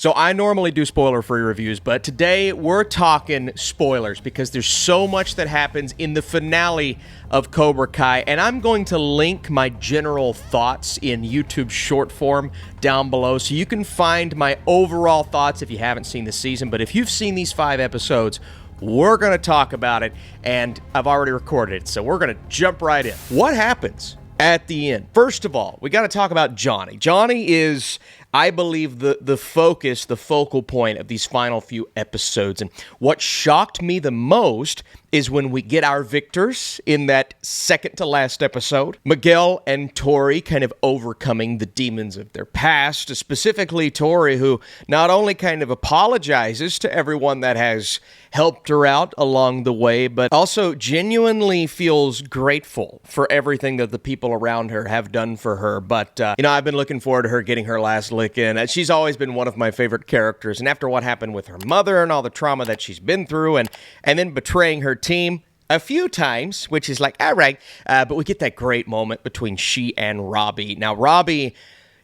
So I normally do spoiler-free reviews, but today we're talking spoilers because there's so much that happens in the finale of Cobra Kai, and I'm going to link my general thoughts in YouTube short form down below so you can find my overall thoughts if you haven't seen the season. But if you've seen these 5 episodes, we're going to talk about it, and I've already recorded it, so we're going to jump right in. What happens at the end? First of all, we got to talk about Johnny. Johnny is, I believe, the focus, the focal point of these final few episodes. And what shocked me the most is when we get our victors in that second to last episode. Miguel and Tori kind of overcoming the demons of their past, specifically Tori, who not only kind of apologizes to everyone that has helped her out along the way, but also genuinely feels grateful for everything that the people around her have done for her. But, I've been looking forward to her getting her last lick in. She's always been one of my favorite characters, and after what happened with her mother and all the trauma that she's been through, and then betraying her team a few times, which is like, all right, but we get that great moment between she and Robbie. Now, Robbie,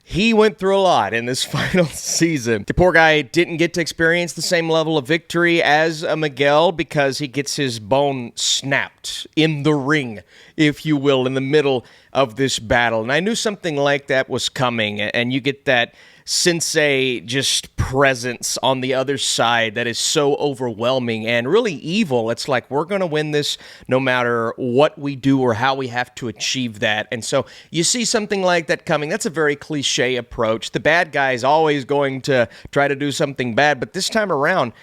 he went through a lot in this final season. The poor guy didn't get to experience the same level of victory as Miguel because he gets his bone snapped in the ring, if you will, in the middle of this battle. And I knew something like that was coming, and you get that sensei just presence on the other side that is so overwhelming and really evil. It's like, we're going to win this no matter what we do or how we have to achieve that. And so you see something like that coming. That's a very cliche approach. The bad guy is always going to try to do something bad, but this time around,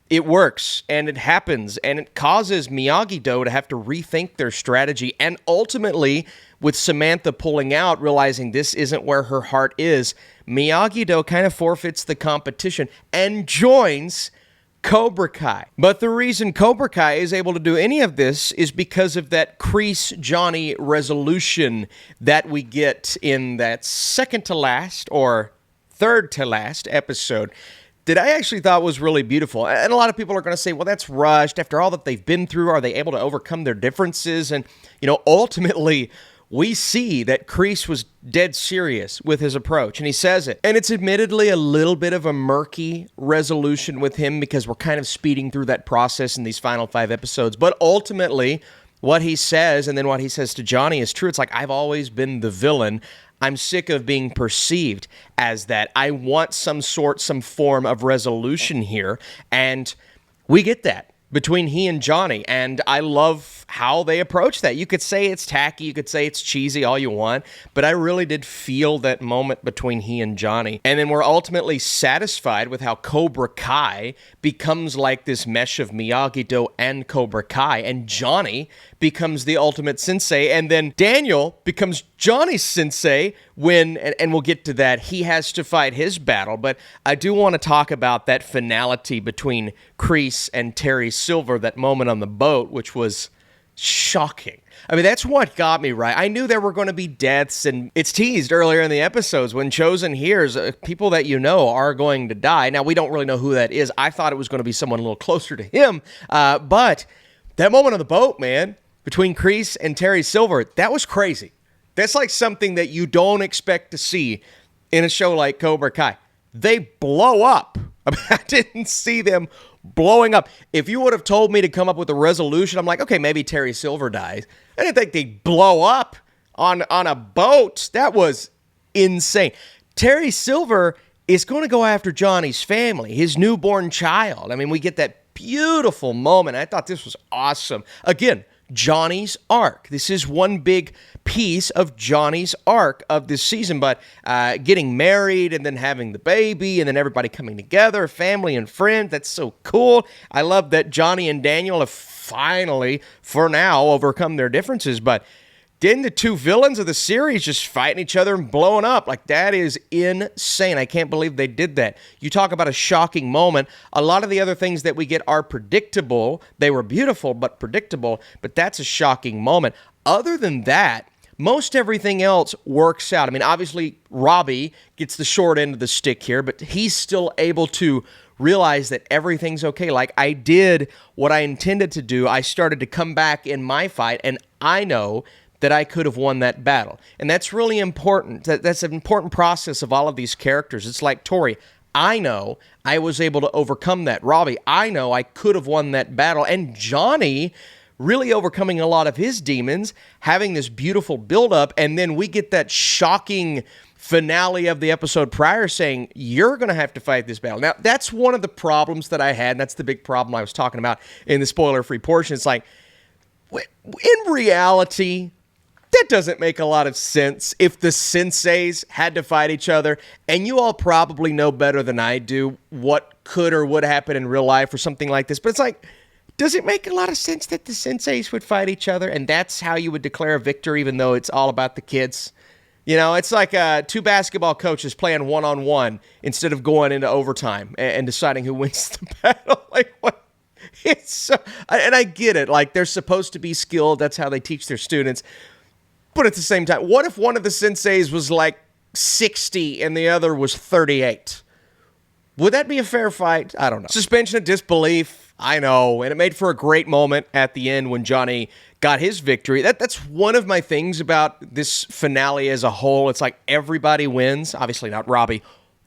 it works, and it happens, and it causes Miyagi-Do to have to rethink their strategy, and ultimately, with Samantha pulling out, realizing this isn't where her heart is, Miyagi-Do kind of forfeits the competition and joins Cobra Kai. But the reason Cobra Kai is able to do any of this is because of that Kreese-Johnny resolution that we get in that second to last, or third to last episode, that I actually thought was really beautiful. And a lot of people are going to say, well, that's rushed. After all that they've been through, are they able to overcome their differences? And, ultimately, we see that Kreese was dead serious with his approach, and he says it. And it's admittedly a little bit of a murky resolution with him because we're kind of speeding through that process in these final 5 episodes. But ultimately, what he says and then what he says to Johnny is true. It's like, I've always been the villain. I'm sick of being perceived as that. I want some form of resolution here. And we get that between he and Johnny. And I love how they approach that. You could say it's tacky, you could say it's cheesy, all you want, but I really did feel that moment between he and Johnny. And then we're ultimately satisfied with how Cobra Kai becomes like this mesh of Miyagi-Do and Cobra Kai, and Johnny becomes the ultimate sensei, and then Daniel becomes Johnny's sensei when, and we'll get to that, he has to fight his battle. But I do want to talk about that finality between Kreese and Terry Silver, that moment on the boat, which was shocking. I mean, that's what got me right. I knew there were going to be deaths, and it's teased earlier in the episodes when Chosen hears people that are going to die. Now, we don't really know who that is. I thought it was going to be someone a little closer to him, but that moment on the boat, man, between Kreese and Terry Silver, that was crazy. That's like something that you don't expect to see in a show like Cobra Kai. They blow up. I mean, I didn't see them blowing up. If you would have told me to come up with a resolution, I'm like, okay, maybe Terry Silver dies. I didn't think they'd blow up on a boat. That was insane. Terry Silver is going to go after Johnny's family, his newborn child. I mean, we get that beautiful moment. I thought this was awesome. Again, Johnny's arc. This is one big piece of Johnny's arc of this season, but getting married and then having the baby and then everybody coming together, family and friends, that's so cool. I love that Johnny and Daniel have finally, for now, overcome their differences, but then the two villains of the series just fighting each other and blowing up. Like, that is insane. I can't believe they did that. You talk about a shocking moment. A lot of the other things that we get are predictable. They were beautiful, but predictable. But that's a shocking moment. Other than that, most everything else works out. I mean, obviously, Robbie gets the short end of the stick here, but he's still able to realize that everything's okay. Like, I did what I intended to do. I started to come back in my fight, and I know that I could have won that battle. And that's really important. That's an important process of all of these characters. It's like Tori. I know I was able to overcome that. Robbie, I know I could have won that battle. And Johnny really overcoming a lot of his demons, having this beautiful buildup, and then we get that shocking finale of the episode prior saying, you're going to have to fight this battle. Now, that's one of the problems that I had, and that's the big problem I was talking about in the spoiler-free portion. It's like, in reality, that doesn't make a lot of sense if the senseis had to fight each other, and you all probably know better than I do what could or would happen in real life or something like this, but it's like, does it make a lot of sense that the senseis would fight each other, and that's how you would declare a victory, even though it's all about the kids? You know, it's like two basketball coaches playing one-on-one instead of going into overtime and deciding who wins the battle. Like, what? It's so, and I get it. Like, they're supposed to be skilled. That's how they teach their students. But at the same time, what if one of the senseis was like 60 and the other was 38? Would that be a fair fight? I don't know. Suspension of disbelief, I know. And it made for a great moment at the end when Johnny got his victory. That's one of my things about this finale as a whole. It's like everybody wins. Obviously not Robbie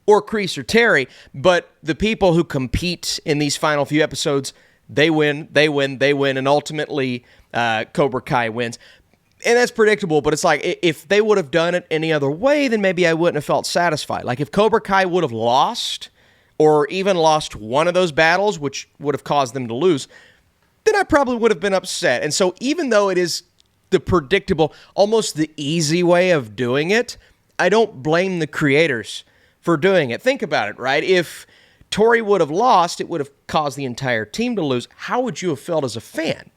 or Kreese or Terry, but the people who compete in these final few episodes, they win, and ultimately Cobra Kai wins. And that's predictable, but it's like, if they would have done it any other way, then maybe I wouldn't have felt satisfied. Like, if Cobra Kai would have lost, or even lost one of those battles, which would have caused them to lose, then I probably would have been upset. And so even though it is the predictable, almost the easy way of doing it, I don't blame the creators for doing it. Think about it, right? If Tori would have lost, it would have caused the entire team to lose. How would you have felt as a fan?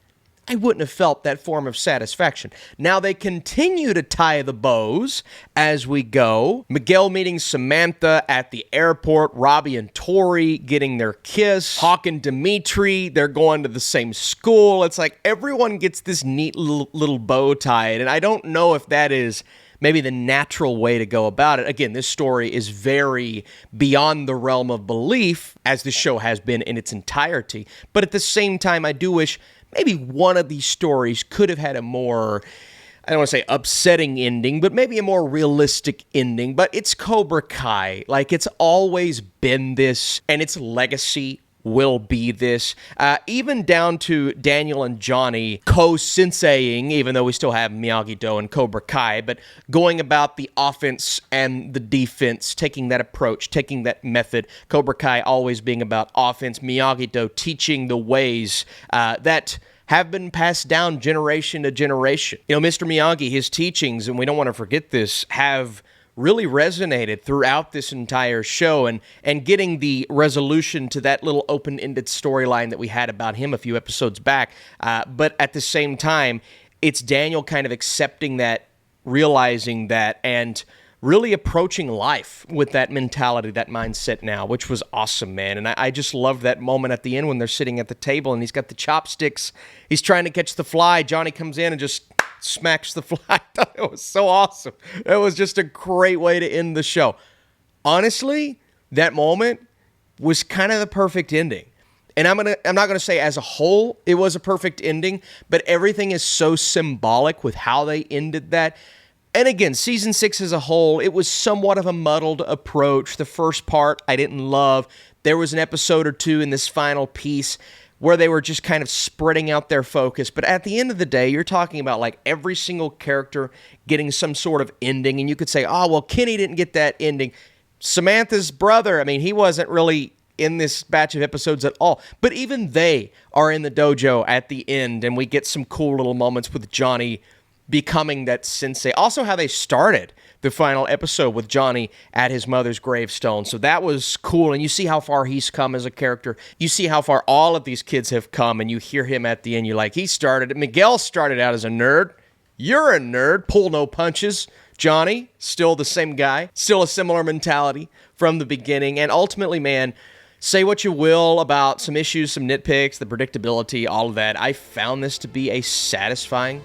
I wouldn't have felt that form of satisfaction. Now they continue to tie the bows as we go. Miguel meeting Samantha at the airport. Robbie and Tori getting their kiss. Hawk and Dimitri, they're going to the same school. It's like everyone gets this neat little bow tied. And I don't know if that is maybe the natural way to go about it. Again, this story is very beyond the realm of belief, as the show has been in its entirety. But at the same time, I do wish maybe one of these stories could have had a more, I don't want to say upsetting ending, but maybe a more realistic ending. But it's Cobra Kai. Like, it's always been this, and its legacy will be this. Even down to Daniel and Johnny co-senseiing, even though we still have Miyagi-Do and Cobra Kai, but going about the offense and the defense, taking that approach, taking that method. Cobra Kai always being about offense. Miyagi-Do teaching the ways that have been passed down generation to generation. You know, Mr. Miyagi, his teachings, and we don't want to forget this, have really resonated throughout this entire show, and getting the resolution to that little open-ended storyline that we had about him a few episodes back. But at the same time, it's Daniel kind of accepting that, realizing that, and really approaching life with that mentality, that mindset now, which was awesome, man. And I just loved that moment at the end when they're sitting at the table and he's got the chopsticks. He's trying to catch the fly. Johnny comes in and just smacks the fly. I thought it was so awesome. It was just a great way to end the show. Honestly, that moment was kind of the perfect ending. And I'm not gonna say as a whole it was a perfect ending, but everything is so symbolic with how they ended that. And again, season 6 as a whole, it was somewhat of a muddled approach. The first part I didn't love. There was an episode or two in this final piece where they were just kind of spreading out their focus. But at the end of the day, you're talking about like every single character getting some sort of ending. And you could say, oh, well, Kenny didn't get that ending. Samantha's brother, I mean, he wasn't really in this batch of episodes at all. But even they are in the dojo at the end. And we get some cool little moments with Johnny becoming that sensei. Also how they started the final episode with Johnny at his mother's gravestone. So that was cool. And you see how far he's come as a character. You see how far all of these kids have come. And you hear him at the end. You're like, Miguel started out as a nerd. You're a nerd. Pull no punches. Johnny, still the same guy. Still a similar mentality from the beginning. And ultimately, man, say what you will about some issues, some nitpicks, the predictability, all of that. I found this to be a satisfying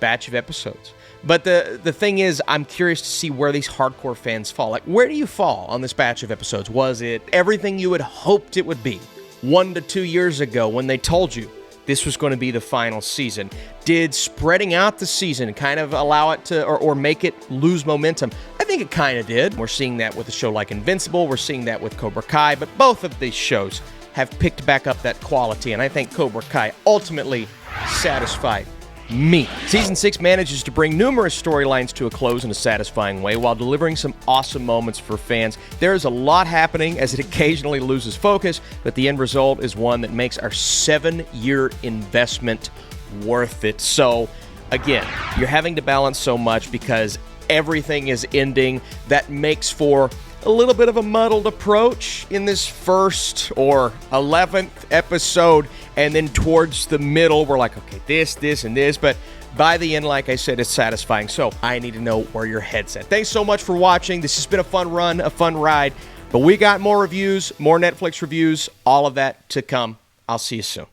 batch of episodes. But the thing is, I'm curious to see where these hardcore fans fall. Like, where do you fall on this batch of episodes? Was it everything you had hoped it would be 1 to 2 years ago when they told you this was going to be the final season? Did spreading out the season kind of allow it to, or make it lose momentum? I think think it kind of did. We're seeing that with a show like Invincible. We're seeing that with Cobra Kai. But both of these shows have picked back up that quality, and I think Cobra Kai ultimately satisfied me. Season 6 manages to bring numerous storylines to a close in a satisfying way while delivering some awesome moments for fans. There is a lot happening as it occasionally loses focus, but the end result is one that makes our 7-year investment worth it. So, again, you're having to balance so much because everything is ending. That makes for a little bit of a muddled approach in this first or 11th episode, and then towards the middle, we're like, okay, this, and this, but by the end, like I said, it's satisfying. So I need to know where your head's at. Thanks so much for watching. This has been a fun run, a fun ride, but we got more reviews, more Netflix reviews, all of that to come. I'll see you soon.